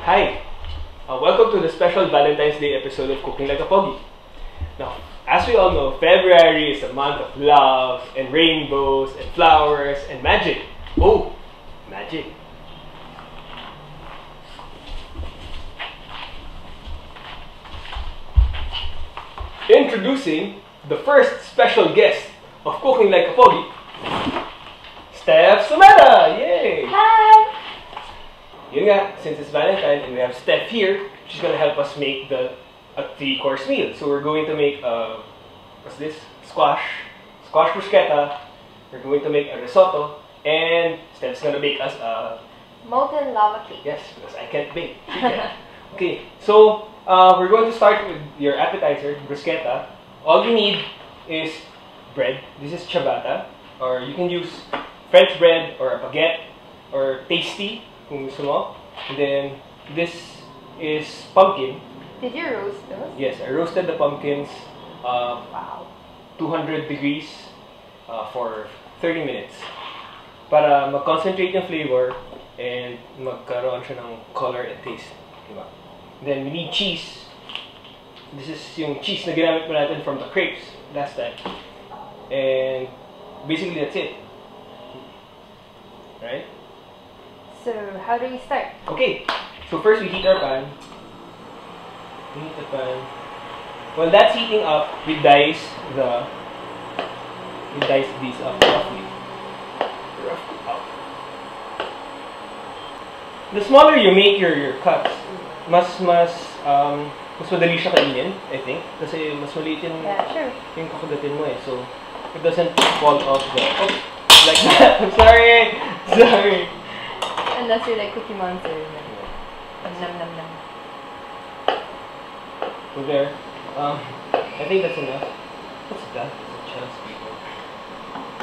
Hi! Welcome to the special Valentine's Day episode of Cooking Like a Pogi. Now, as we all know, February is a month of love and rainbows and flowers and magic. Oh, magic. Introducing the first special guest of Cooking Like a Pogi, Steff Someda! Yay! Hi! Yun nga, since it's Valentine and we have Steff here, she's gonna help us make a 3-course meal. So we're going to make what's this? Squash bruschetta. We're going to make a risotto, and Steff's gonna make us a Molten lava cake. yes, because I can't bake. She can. Okay, so we're going to start with your appetizer, bruschetta. All you need is bread. This is ciabatta, or you can use French bread or a baguette or tasty kung gusto mo. And then this is pumpkin. Did you roast those? Yes, I roasted the pumpkins Wow. 200 degrees for 30 minutes para mag-concentrate yung flavor and magkaroon siya ng color and taste. Diba? Then we need cheese. This is yung cheese na ginamit mo natin from the crepes last time. And basically that's it. Right? So, how do we start? Okay, so first we heat our pan. We heat the pan. While that's heating up, we dice these up roughly. Up. The smaller you make your cuts, mas madali siya kainin, I think. Kasi mas maliit yung kakagatin mo eh. So, it doesn't fall off the... Oh, like that. I'm sorry! Sorry! Unless you're like Cookie Monster. Nom nom nom. So there. I think that's enough. What's that? It's a chance, people.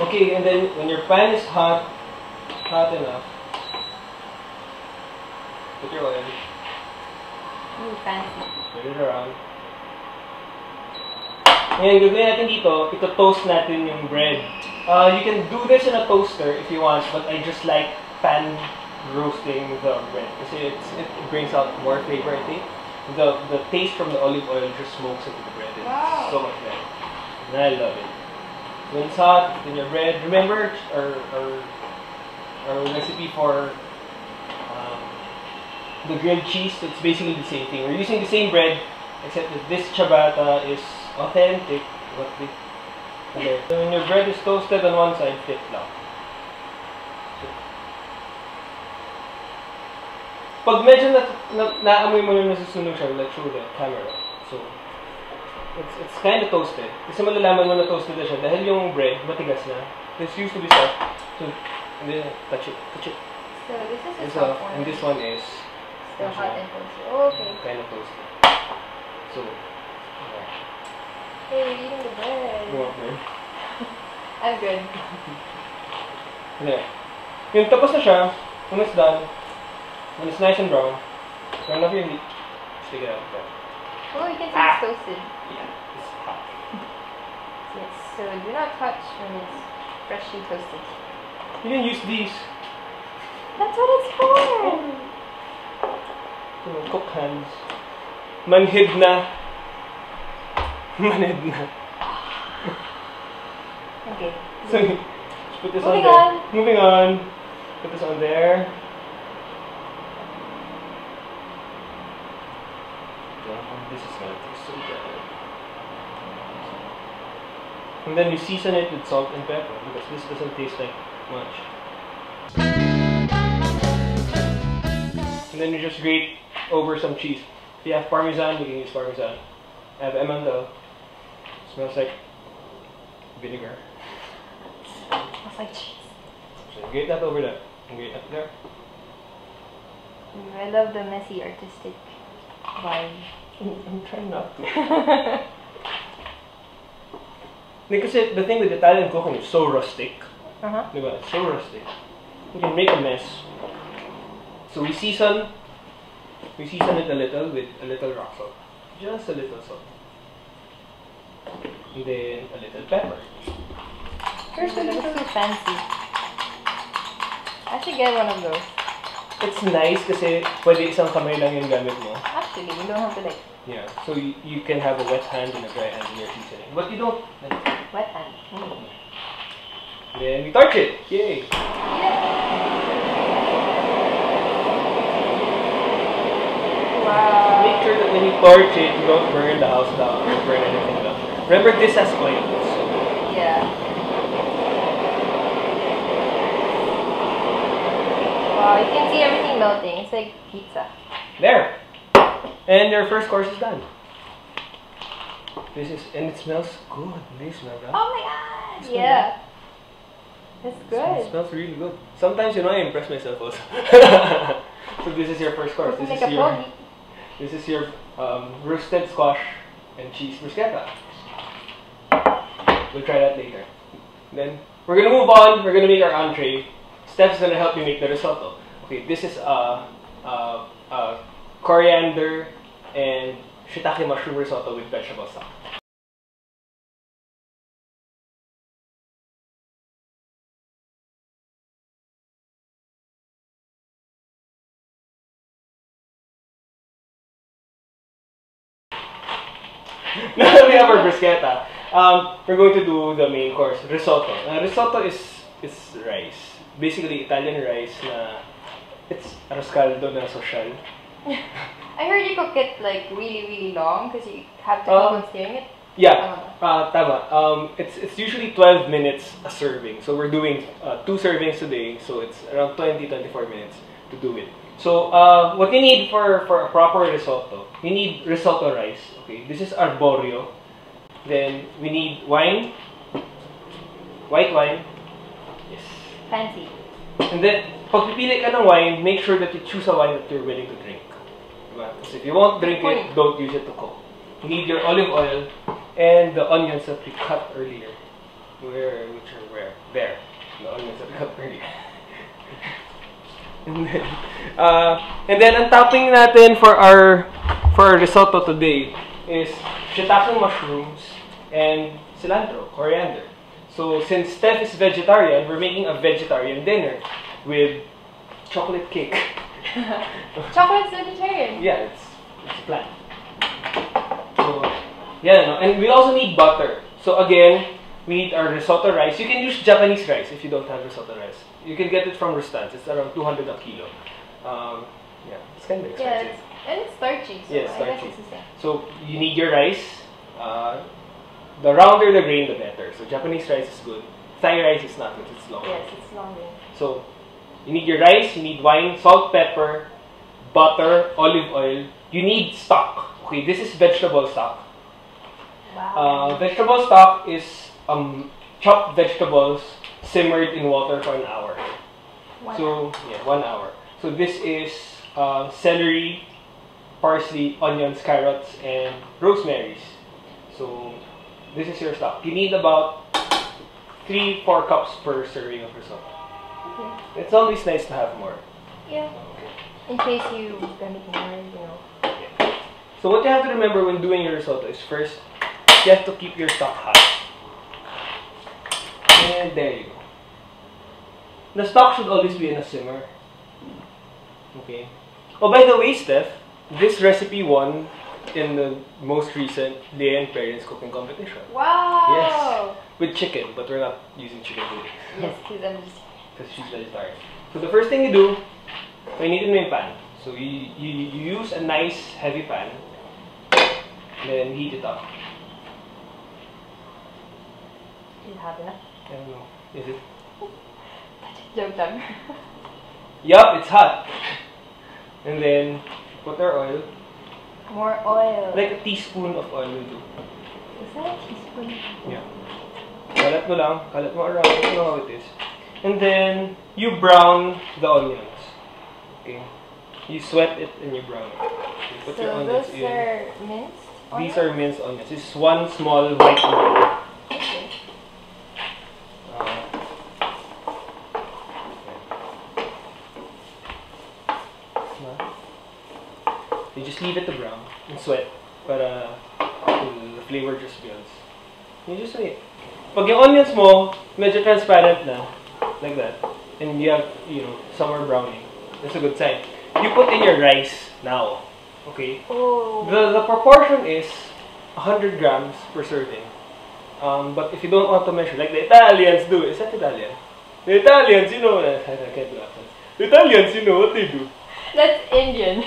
Okay, and then when your pan is hot enough, put your oil. Ooh, fancy. Turn it around. Ngayon, gagawin natin dito, ito-toast natin yung bread. You can do this in a toaster if you want, but I just like pan roasting the bread kasi it brings out more flavor, I think. The taste from the olive oil just smokes into the bread. It's so much better. And I love it. When it's hot, then your bread. Remember our recipe for the grilled cheese? It's basically the same thing. We're using the same bread, except that this ciabatta is authentic. Okay. So when your bread is toasted on one side, flip flop. Pag medyo naamoy mo na nasusunog siya, let's show the camera. So, it's kind of toasted. Kasi malalaman mo na toasted na siya dahil yung bread matigas na. This used to be soft. So, and then touch it. So this is the soft one. And this one is still hot and toasted. Oh, okay. Kind of toasted. So, okay. Hey, you're eating the bread. You want bread? I'm good. There. Yung tapos na siya, when it's done, when it's nice and brown, turn off your heat, stick it out there. Oh, you can see it's toasted. Yeah, it's hot. Yes, so do not touch when it's freshly toasted. You can use these. That's what it's for! Cook hands. Manhid na. Manhid na. Okay. So, let's put this on Moving there. on. Moving on. Put this on there. This is gonna taste so good. And then you season it with salt and pepper because this doesn't taste like much. And then you just grate over some cheese. If you have Parmesan, you can use Parmesan. I have Emmental. Smells like vinegar. Smells like cheese. So grate that over there. And grate that there. I love the messy artistic vibe. I'm trying not to. Because the thing with Italian cooking is so rustic. Diba? It's so rustic. You can make a mess. So we season it a little with a little rock salt. Just a little salt. And then a little pepper. First, it looks so fancy. I should get one of those. it's nice kasi pwede isang kamay lang yung gamit mo. Actually, you don't have to like... Yeah, so you can have a wet hand and a dry hand in your seasoning. But you don't... Wet hand. Then we torch it! Yay! Wow. Make sure that when you torch it, you don't burn the house down or burn anything down. Remember, this has oil. So. Yeah. Wow, you can see everything melting. It's like pizza. There! And your first course is done. And it smells good. Do you smell that? Oh my god! Yeah. It's good. It smells really good. Sometimes, I impress myself also. So this is your first course. This is your roasted squash and cheese bruschetta. We'll try that later. Then we're gonna move on. We're gonna make our entree. Steff's gonna help me make the risotto. Okay, this is coriander and shiitake mushroom risotto with vegetable stock. Now that we have our bruschetta, we're going to do the main course, risotto. Risotto is rice. Basically, Italian rice na it's arroz caldo na social. I heard you cook it like really long because you have to keep on stirring it. Yeah, tama. It's usually 12 minutes a serving. So we're doing 2 servings today. So it's around 20-24 minutes to do it. So what you need for a proper risotto, you need risotto rice. Okay, this is Arborio. Then we need wine, white wine. Yes. Fancy. And then, pag pipili ka ng wine, make sure that you choose a wine that you're willing to drink. Because if you won't drink it, don't use it to cook. You need your olive oil and the onions that we cut earlier. Where? There. The onions that we cut earlier. And then ang topping natin for our risotto today is shiitake mushrooms and cilantro, coriander. So since Steff is vegetarian, we're making a vegetarian dinner with chocolate cake. Chocolate's vegetarian? Yeah, it's a plan. So yeah, and we also need butter. So again, we need our risotto rice. You can use Japanese rice if you don't have risotto rice. You can get it from restaurants. It's around 200 a kilo. Yeah, it's kind of expensive. Yeah, and it's starchy. So yes, starchy. It's so you need your rice. The rounder the grain, the better. So Japanese rice is good. Thai rice is not good. It's long. Yes, it's long. So you need your rice. You need wine, salt, pepper, butter, olive oil. You need stock. Okay, this is vegetable stock. Wow. Vegetable stock is chopped vegetables simmered in water for an hour. 1 So yeah, 1 hour. So this is celery, parsley, onions, carrots, and rosemaries. So this is your stock. You need about 3-4 cups per serving of risotto. Okay. It's always nice to have more. Yeah. In case you gonna make more, Yeah. So what you have to remember when doing your risotto is first, you have to keep your stock hot. And there you go. The stock should always be in a simmer. Okay. Oh, by the way, Steff, this recipe won in the most recent Leah and Parents cooking competition. Wow! Yes. With chicken, but we're not using chicken today. Yes, because she's vegetarian. So the first thing you do, you need a pan. So you use a nice heavy pan, then heat it up. Is it hot enough? I don't know. Is it? Joke time. Yup, it's hot. And then put our oil. More oil. Like a teaspoon of oil will do. Is that a teaspoon? Yeah. Kalat mo lang. Kalat mo around. You know how it is. And then you brown the onions. Okay. You sweat it and you brown it. You put your onions those are minced onions? These are minced onions. This is one small white onion. Okay. You just leave it to brown and sweat para the flavor just builds. You just wait. Pag yung onions mo medyo transparent na, like that, and you have, some are browning, That's a good sign. You put in your rice now. Okay? Oh. The proportion is 100 grams per serving. But if you don't want to measure, like the Italians do, is that Italian? The Italians, you know, I can't do accents. The Italians, you know what they do. That's Indian.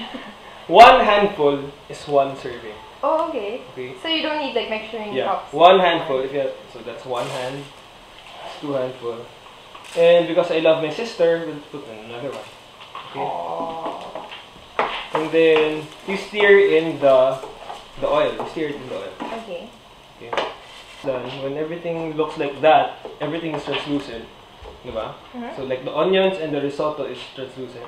One handful is one serving. Oh, okay. Okay. So you don't need like measuring cups. One handful. If you have, so that's one hand. That's two handful. And because I love my sister, we'll put another one. Okay. Aww. And then you stir in the oil. You stir it in the oil. Okay. Okay. Done. When everything looks like that, everything is translucent. Diba? So like the onions and the risotto is translucent.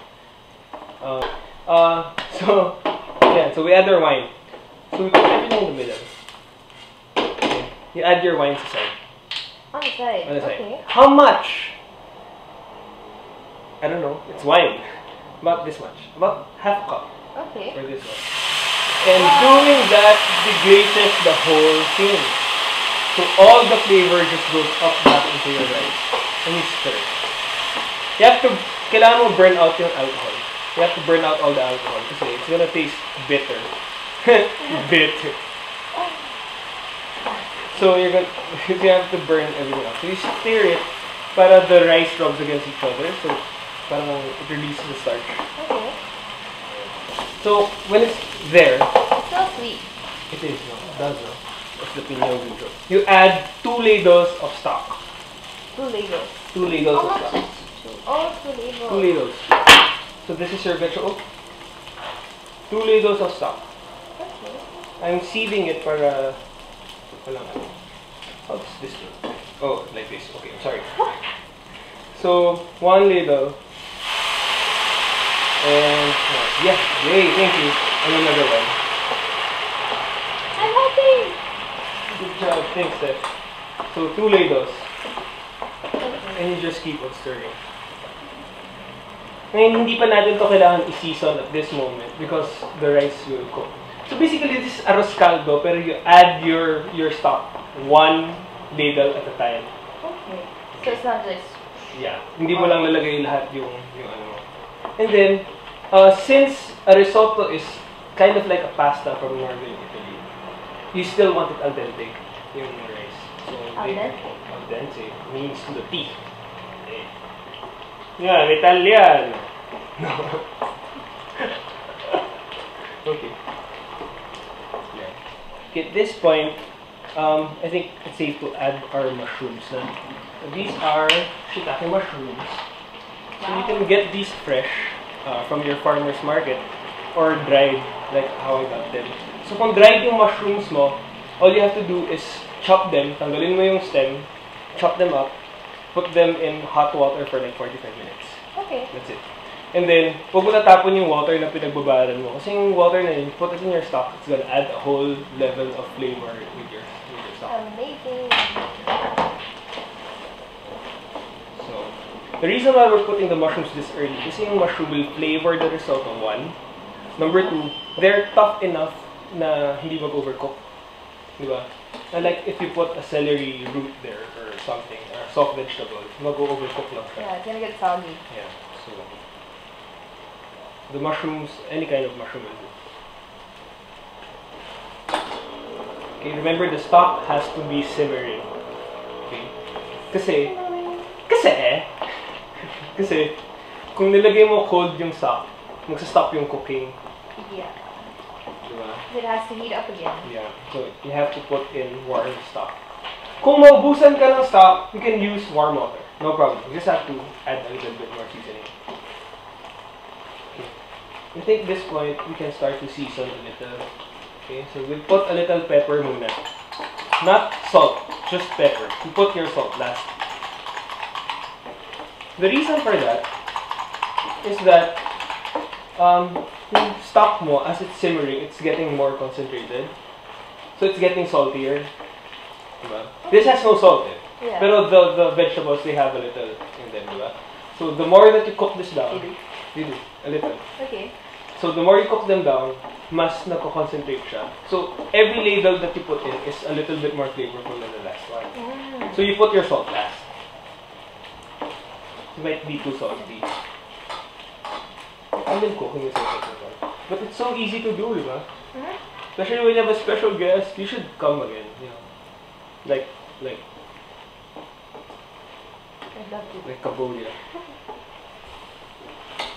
So yeah, so we add our wine. So we put everything in the middle. Okay. You add your wines aside. On the side. On the side. Okay. How much? I don't know. It's wine. About this much. About half a cup. Okay. For this one. And doing that deglaces the whole thing. So all the flavor just goes up back into your rice. And you stir it. You have to, kailangan mo burn out yung alcohol. You have to burn out all the alcohol kasi it's gonna taste bitter. Bitter. So you have to burn everything out. So you stir it para the rice rubs against each other. So parang it releases the starch. Okay. So when it's there, It's so sweet. it is, no? It does, no? It's the Pinoy video. You add 2 ladles of stock. 2 ladles. 2 ladles of How stock. much is 2? Oh, 2 ladles. 2 ladles. So this is your vegetable. 2 ladles of stock. Okay. I'm seeding it para walang ano. How does this work? Oh, like this. Okay, I'm sorry. So 1 ladle. And yeah, yay, thank you. And another one. I'm helping! Good job, thanks, Steph. So 2 ladles. Okay. And you just keep on stirring. Ngayon, hindi pa natin to kailangan i-season at this moment because the rice will cook. So basically, this is arroz caldo, pero you add your stock 1 ladle at a time. Okay. So it's not just... Yeah. Hindi mo lang lalagay lahat yung ano mo. And then, since a risotto is kind of like a pasta from northern Italy, you still want it al dente, yung rice. So, Al dente? Al dente means to the teeth. Okay. Yeah, Italian! No. Okay. Yeah. Okay, at this point, I think it's safe to add our mushrooms. These are Shitake Mushrooms. So you can get these fresh from your farmer's market or dried, like how I got them. So kung dried yung mushrooms mo, all you have to do is chop them, tanggalin mo yung stem, chop them up, put them in hot water for like 45 minutes. Okay. That's it. And then, huwag mo tatapon yung water na pinagbabaran mo. Kasi yung water na yun, put it in your stock, it's gonna add a whole level of flavor with your stock. Amazing. So, the reason why we're putting the mushrooms this early is yung mushroom will flavor the risotto, 1. Number 2, they're tough enough na hindi mag-overcook. Diba? And like if you put a celery root there or something, or soft vegetable, mag-overcook lang siya. Yeah, it's gonna get soggy. Yeah, so the mushrooms, any kind of mushroom will do. Okay, remember the stock has to be simmering. Okay? Kasi, kung nilagay mo cold yung stock, magsa-stop yung cooking. Yeah. Diba? It has to heat up again. Yeah, so you have to put in warm stock. Kung maubusan ka ng stock, you can use warm water. No problem. You just have to add a little bit more seasoning. Okay. I think at this point, we can start to season a little. Okay, so we'll put a little pepper muna. Not salt, just pepper. You put your salt last. The reason for that is that yung stock mo, as it's simmering, it's getting more concentrated. So it's getting saltier. Diba? This has no salt in. Yeah. Pero the vegetables, they have a little in them. Diba? So the more that you cook this down, you do, a little. Okay. So the more you cook them down, mas nako-concentrate siya. So every ladle that you put in is a little bit more flavorful than the last one. So you put your salt last. It might be too salty. I've been cooking this one. But it's so easy to do, diba? Especially when you have a special guest, you should come again, you know. Like I'd love to. Like Cambodia.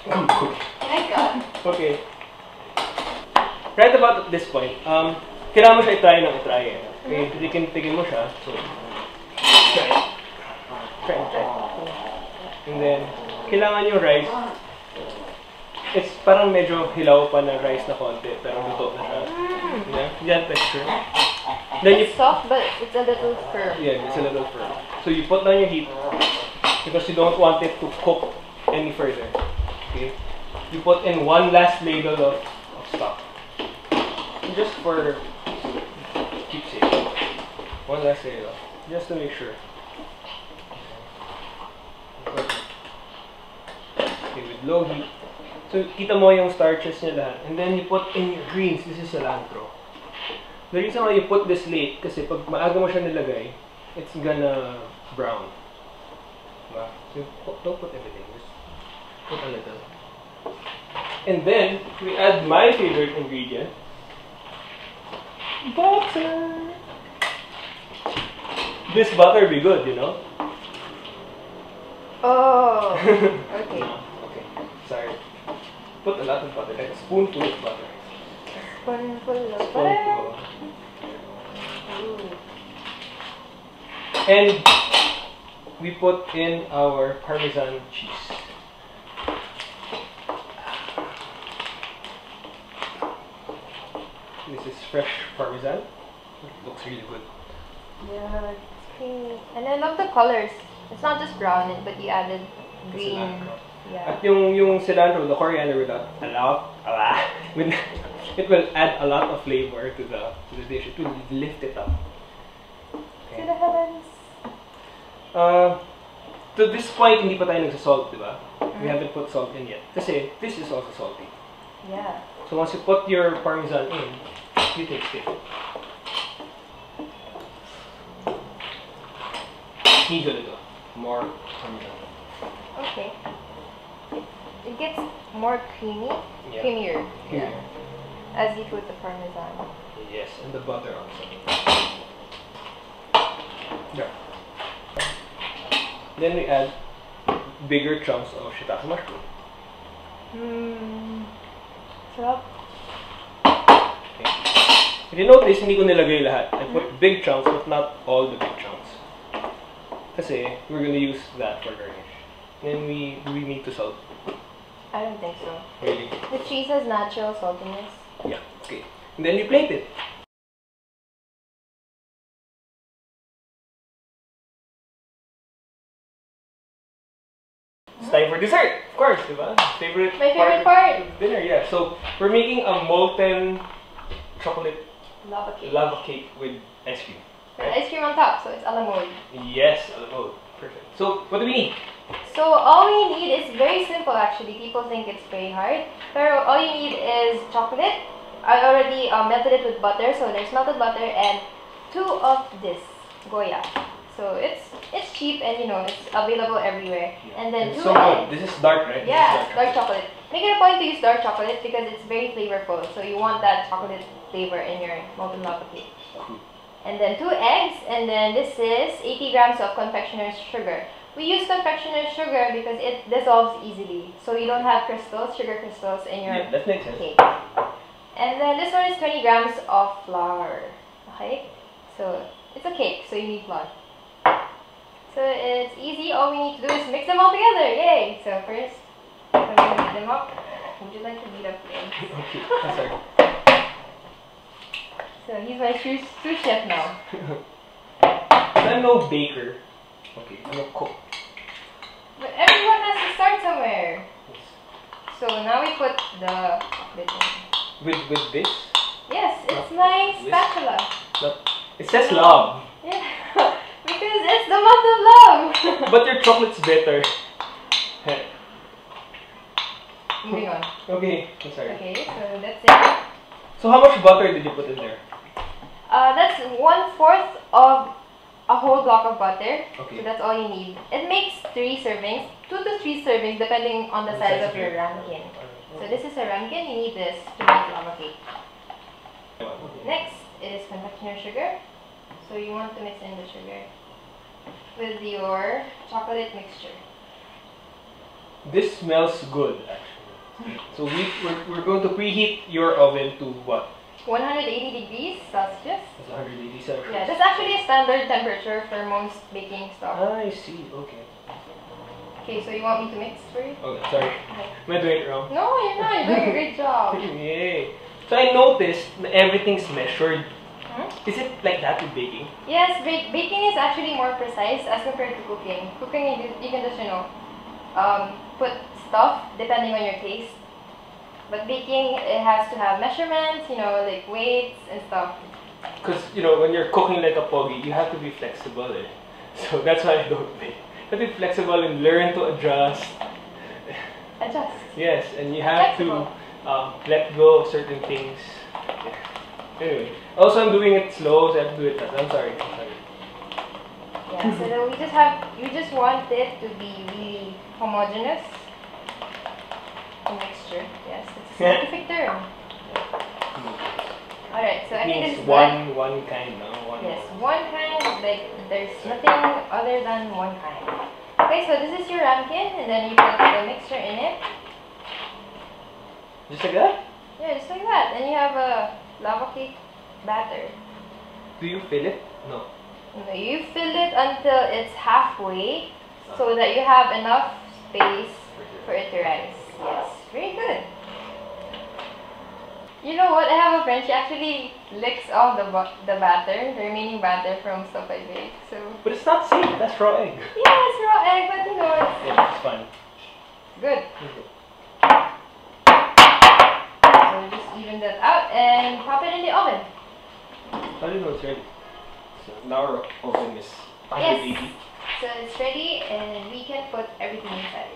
Cambodia. My God. Okay. Right about at this point, kailangan mo siya i-try ng i-try eh. Okay, tigin mo siya. So, try. And then, kailangan yung rice. It's parang medyo hilaw pa na rice na konti, pero luto na siya. Yeah, texture. Then It's soft, but it's a little firm. Yeah, it's a little firm. So you put down your heat because you don't want it to cook any further. Okay? You put in one last ladle of stock. Just for keepsake. One last ladle. Just to make sure. Okay, with low heat. So kita mo yung starches niya lahat. And then you put in your greens. This is cilantro. The reason why you put this late, kasi pag maaga mo siya nilagay, it's gonna brown. Diba? So don't put everything, just put a little. And then, we add my favorite ingredient, butter! This butter be good, you know? Oh, okay. Okay, sorry. Put a lot of butter, like a spoonful of butter. Spoonful of butter. And we put in our Parmesan cheese. This is fresh Parmesan. It looks really good. Yeah, it's creamy. And I love the colors. It's not just brown, but you added green. Cilantro. Yeah. At yung cilantro, the coriander will add it will add a lot of flavor to the dish. It will lift it up. To the heavens. To this point, hindi pa tayo nagsasalt, diba? We haven't put salt in yet. Kasi this is also salty. Yeah. So once you put your Parmesan in, you taste it. Need a little more Parmesan. Okay. It gets more creamy, Yeah. creamier. Here. As you put the Parmesan. Yes, and the butter also. There. Then we add bigger chunks of shiitake mushroom. Sarap. Okay. If you notice, hindi ko nilagay lahat. I put big chunks, but not all the big chunks. Kasi we're gonna use that for garnish. Then do we need to salt? I don't think so. Really? The cheese has natural saltiness. Yeah. Okay. And then we plate it. It's time for dessert, of course, diba? My favorite part. Of dinner, yeah. So we're making a molten chocolate Lava cake. cake with ice cream. With ice cream on top, so it's a la mode. Yes, a la mode. Perfect. So what do we need? So all we need is very simple actually. People think it's very hard. But all you need is chocolate. I already melted it with butter, so there's melted butter and 2 of this Goya. So it's cheap and you know it's available everywhere. Yeah. And then It's 2 so eggs. good. This is dark, right? Yeah, This is dark chocolate. Make it a point to use dark chocolate because it's very flavorful. So you want that chocolate flavor in your molten lava cake. Cool. And then 2 eggs, and then this is 80 grams of confectioner's sugar. We use confectioner's sugar because it dissolves easily. So you don't have crystals, sugar crystals in your Yeah, that makes sense. cake. And then this one is 20 grams of flour. Okay? So it's a cake, so you need flour. So it's easy. All we need to do is mix them all together. Yay! So first, I'm going to beat them up. Would you like to beat up eggs? Okay, I'm sorry. So he's my sous chef now. I'm no baker. Okay, I'm a cook. But everyone has to start somewhere. So now we put the bit in. With this? Yes, it's my spatula. It says love. Yeah, because it's the month of love. But your chocolate's better. Moving on. Okay, I'm sorry. Okay, so that's it. So how much butter did you put in there? That's 1/4 of a whole block of butter. Okay. So that's all you need. It makes 3 servings, 2 to 3 servings depending on the size of your ramekin. So this is a ramekin. You need this to make lava cake. Next is confectioner sugar. So you want to mix in the sugar with your chocolate mixture. This smells good, actually. So we're going to preheat your oven to what? 180 degrees Celsius. That's 180 Celsius. Yeah, that's actually a standard temperature for most baking stuff. I see. Okay. Okay, so you want me to mix for you? Okay, sorry. Okay. Am I doing it wrong? No, you're not. You're doing a great job. Yay. So I noticed everything's measured. Hmm? Is it like that with baking? Yes, baking is actually more precise as compared to cooking. Cooking, you can just, put stuff depending on your taste. But baking, it has to have measurements, like weights and stuff. Because, when you're cooking like a pogi, you have to be flexible. So that's why I don't bake. You have to be flexible and learn to adjust. Adjust. Yes, and you have to let go of certain things. Yeah. Anyway, also I'm doing it slow, so I have to do it fast. I'm sorry. Yeah, so you just want it to be really homogeneous. Mixture, yes, it's a scientific term. Alright, so I think this is one kind, no? Yes, one kind, like there's nothing other than one kind. Okay, so this is your ramekin, and then you put the mixture in it. Just like that? Yeah, just like that. Then you have a lava cake batter. Do you fill it? No. No, you fill it until it's halfway, so that you have enough space for it to rise. Yes, very good. You know what? I have a friend. She actually licks off the batter, the remaining batter from stuff I bake. So. But it's not safe. That's raw egg. Yeah, it's raw egg, but Yeah, it's fine. Good. So just even that out and pop it in the oven. How do you know it's ready? So now our oven is 180. Yes. So it's ready, and we can put everything inside.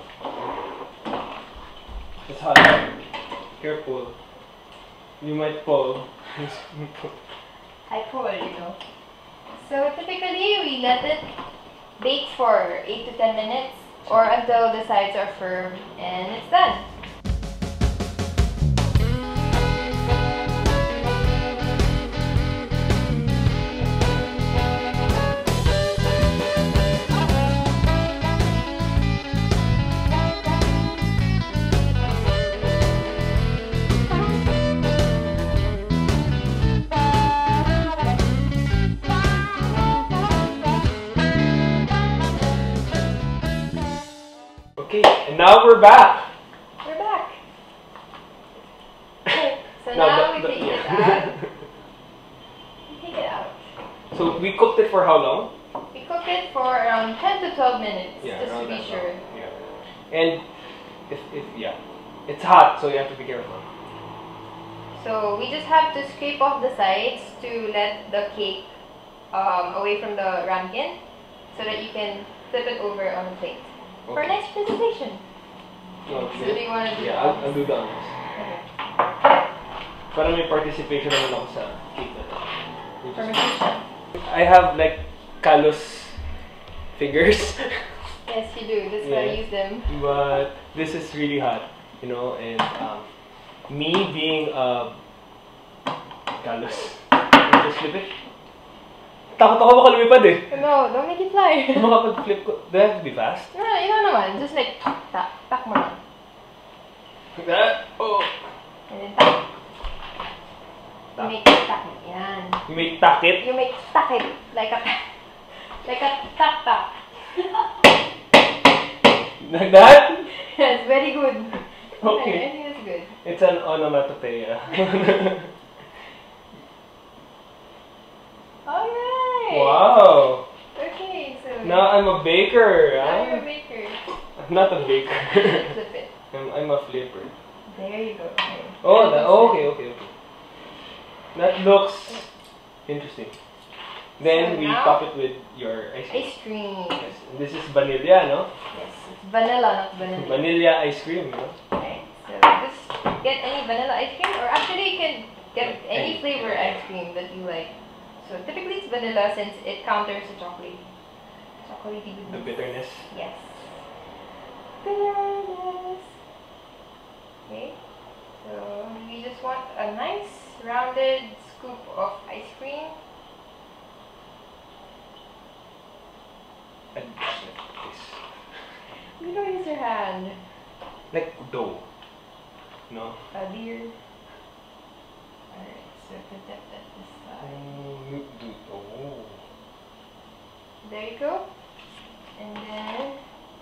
It's hot. Careful. You might fall. I pour, So typically we let it bake for 8 to 10 minutes or until the sides are firm, and it's done. Okay, and now we're back. We're back. Okay, so now we take it out. We take it out. So we cooked it for how long? We cook it for around 10 to 12 minutes, Yeah, just to be sure. Yeah. And it's hot, so you have to be careful. So we just have to scrape off the sides to let the cake away from the ramekin, so that you can flip it over on the plate. Okay. For a nice presentation. Okay. So do you want to do Yeah, I'll do the honors. Okay. Para may participation naman ako sa cake na to. Parmesean. I have like callous fingers. Yes, you do. That's why I use them. But this is really hot, and me being callous. Just flip it. Takot ako baka lumipad eh. No, don't make it fly. Makapag-flip ko. Do I have to be fast? No, naman. Just like, tak mo lang. Like that? Oh. And then tak. You make tak it. Yan. You make tack it? You make tak it. Like a tak. Like that? Yes, very good. Okay. I think it's good. It's an onomatopoeia. Alright. Wow. Okay, so Now I'm a baker. now Huh? you're a baker. I'm not a baker. Flip it. I'm a flipper. There you go. Okay. Oh, okay. That looks interesting. Then So we now- top it with your ice cream. Ice cream. Yes. This is vanilla, no? Yes, it's vanilla, not vanilla. Vanilla ice cream, no? Okay, so just get any vanilla ice cream, or actually you can get any flavor ice cream that you like. So typically it's vanilla since it counters the chocolate. Chocolatey goodness. The bitterness. Yes. Bitterness. Okay. So we just want a nice rounded scoop of ice cream. And like this. You don't use your hand. Like dough. No? Dear. Alright, so put that at this side. Oh. There you go. And then,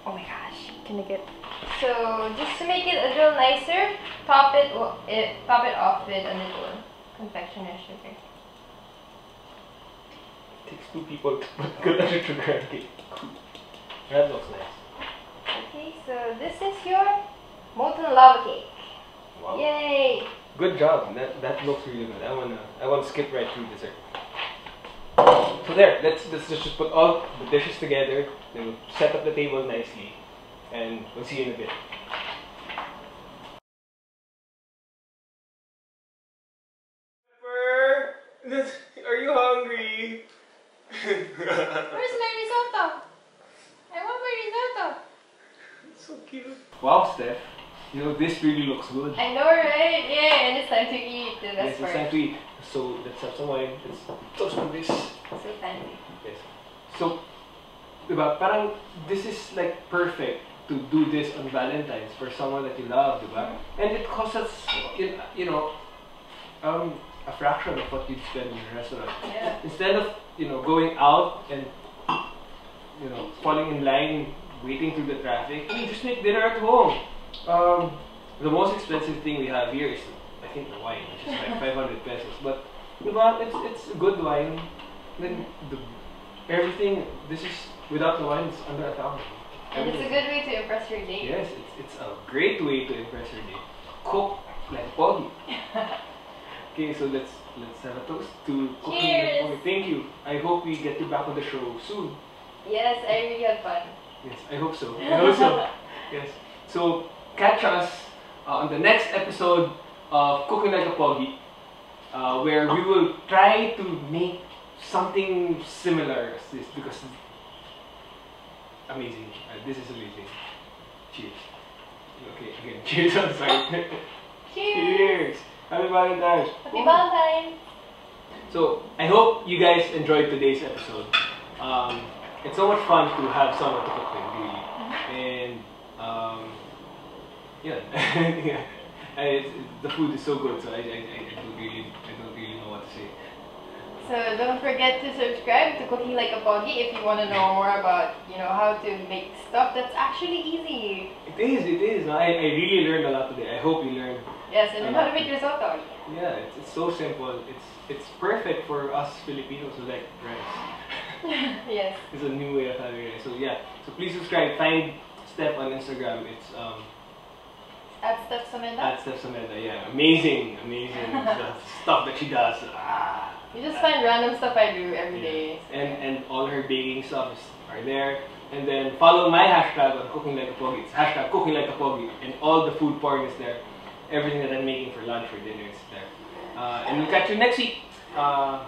oh my gosh, can I get? So just to make it a little nicer, top it off with a little confectioner sugar. It takes 2 people to put good sugar on cake. That looks nice. Okay, so this is your molten lava cake. Wow. Yay! Good job. That looks really good. I wanna skip right through dessert. So there, let's just put all the dishes together, then we'll set up the table nicely, and we'll see you in a bit. Pepper, are you hungry? Where's my risotto? I want my risotto. It's so cute. Wow, Steph. You know, this really looks good. I know, right? Yeah, and it's time to eat. The best part. It's time to eat. So let's have some wine. Let's toast on this. So fancy. Yes. So, diba, parang this is like perfect to do this on Valentine's for someone that you love, diba? And it costs us, you know, a fraction of what you'd spend in a restaurant. Yeah. Instead of, going out and, falling in line, waiting through the traffic, you just make dinner at home. The most expensive thing we have here is, I think, the wine, which is like 500 pesos. But, it's a good wine. Then everything, this is, without the wine, it's under 1,000. And it's a good way to impress your date. Yes, it's a great way to impress your date. Cook like Pogi. Okay, so let's have a toast to Cooking Like Pogi. Thank you. I hope we get you back on the show soon. Yes, I really had fun. Yes, I hope so. I hope so. Yes. So catch us on the next episode of Cooking Like a Pogi, where we will try to make something similar as this, because amazing. This is amazing. Cheers. Okay, again, cheers on site. Cheers! Cheers! Happy Valentine! Happy Valentine! So, I hope you guys enjoyed today's episode. It's so much fun to have someone to cook with, really. And, yeah. The food is so good, so I don't really know what to say. So don't forget to subscribe to Cooking Like a Pogi if you want to know more about, how to make stuff that's actually easy. It is. I really learned a lot today. I hope you learned. Yes, and learn how to make risotto. Yeah, it's so simple. It's perfect for us Filipinos who like rice. Yes. It's a new way of having rice. So yeah, so please subscribe. Find Steff on Instagram. It's At Steff Someda. at Steff Someda. Yeah, amazing the stuff that she does. You just find random stuff I do every day. And all her baking stuff are there. And then follow my hashtag on Cooking Like a Pogi. It's hashtag Cooking Like a Pogi, and all the food porn is there. Everything that I'm making for lunch or dinner is there. And we'll catch you next week,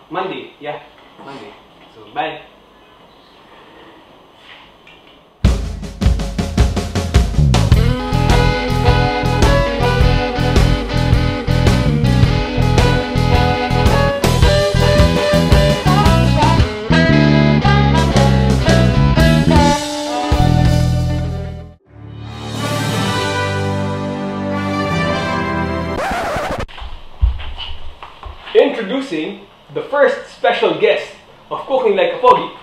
Monday. Yeah, Monday. So bye. Introducing the first special guest of Cooking Like a Pogi.